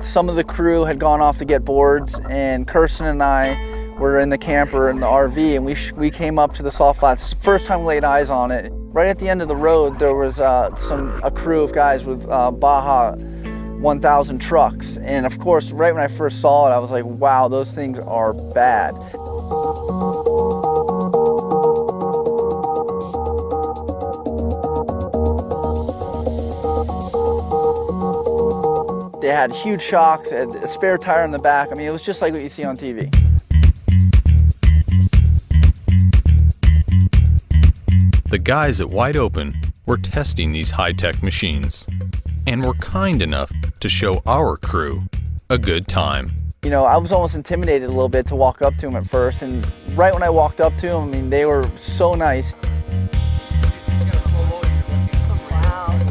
Some of the crew had gone off to get boards, and Kirsten and I were in the camper in the RV, and we came up to the Salt Flats. First time we laid eyes on it. Right at the end of the road, there was a crew of guys with Baja 1000 trucks, and of course, right when I first saw it, I was like, wow, those things are bad. They had huge shocks, had a spare tire in the back. I mean, it was just like what you see on TV. The guys at Wide Open were testing these high-tech machines and were kind enough to show our crew a good time. You know, I was almost intimidated a little bit to walk up to them at first, and right when I walked up to them, I mean, they were so nice.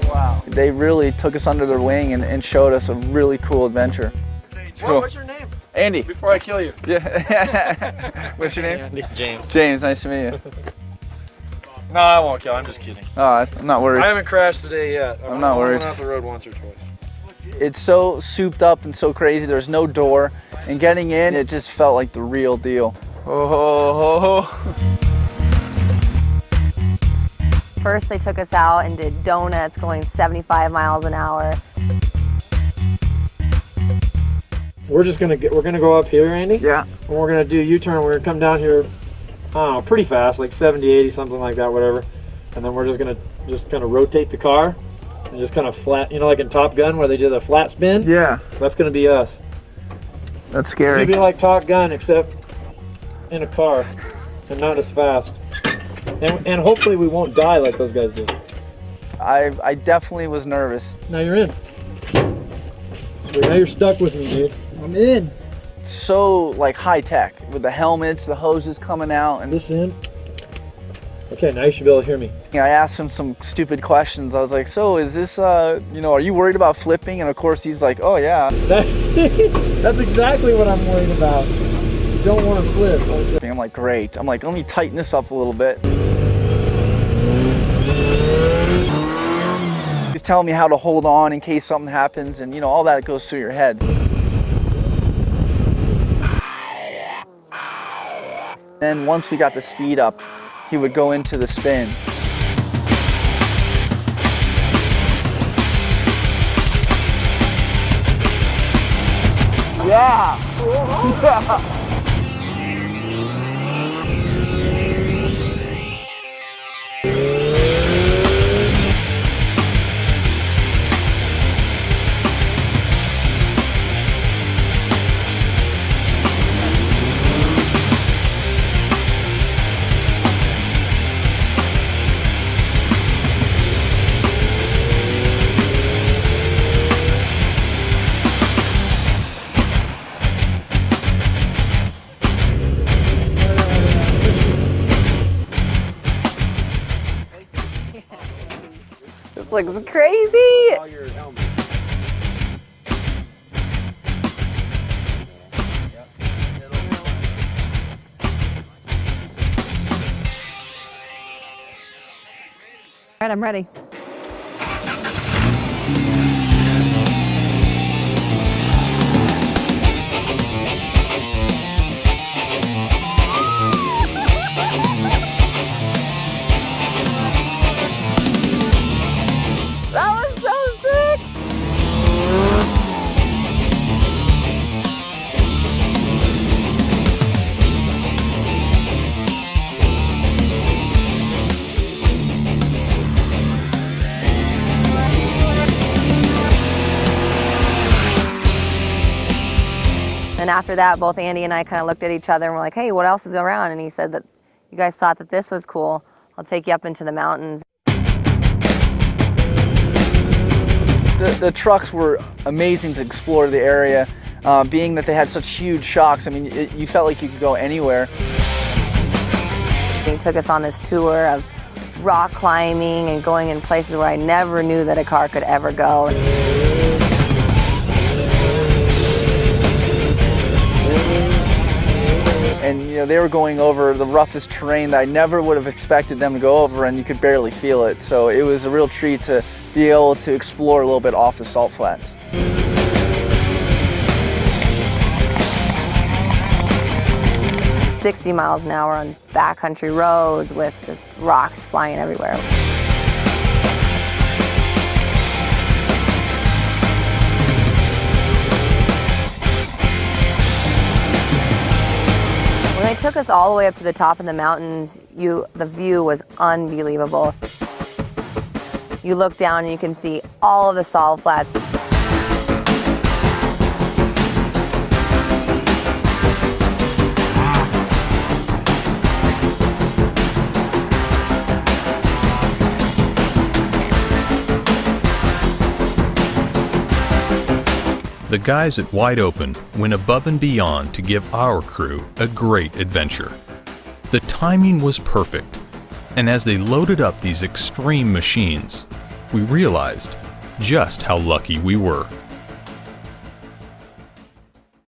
Wow. They really took us under their wing and showed us a really cool adventure. Cool. What's your name? Andy. Before I kill you. Yeah. What's your name? Andy. James. James, nice to meet you. No, I won't kill. I'm just kidding. I'm not worried. I haven't crashed today yet. I'm not worried. I went off the road once or twice. It's so souped up and so crazy. There's no door, and getting in, it just felt like the real deal. Oh, ho, ho, ho. First, they took us out and did donuts going 75 miles an hour. We're gonna go up here, Andy. Yeah. And we're gonna do a U-turn. We're gonna come down here, I don't know, pretty fast, like 70, 80, something like that, whatever. And then we're just gonna kind of rotate the car and just kind of flat, you know, like in Top Gun where they did a flat spin. Yeah. That's gonna be us. That's It's scary. gonna be like Top Gun, except in a car and not as fast. And hopefully we won't die like those guys did. I definitely was nervous. Now you're in. Now you're stuck with me, dude. I'm in. So like high tech with the helmets, the hoses coming out, and This in. Okay, now you should be able to hear me. I asked him some stupid questions. I was like, so is this, you know, are you worried about flipping? And of course he's like, oh yeah. That's exactly what I'm worried about. You don't want to flip. I'm like, great. I'm like, let me tighten this up a little bit. He's telling me how to hold on in case something happens, and you know, all that goes through your head. Then once we got the speed up, he would go into the spin. Yeah. This looks crazy. All right, I'm ready. That was so sick! And after that, both Andy and I kind of looked at each other and were like, hey, what else is around? And he said that you guys thought that this was cool. I'll take you up into the mountains. The trucks were amazing to explore the area, being that they had such huge shocks. I mean, you felt like you could go anywhere. He took us on this tour of rock climbing and going in places where I never knew that a car could ever go. And you know, they were going over the roughest terrain that I never would have expected them to go over, and you could barely feel it. So it was a real treat to be able to explore a little bit off the salt flats. 60 miles an hour on backcountry roads with just rocks flying everywhere. When they took us all the way up to the top of the mountains, the view was unbelievable. You look down and you can see all of the salt flats. The guys at Wide Open went above and beyond to give our crew a great adventure. The timing was perfect, and as they loaded up these extreme machines, we realized just how lucky we were.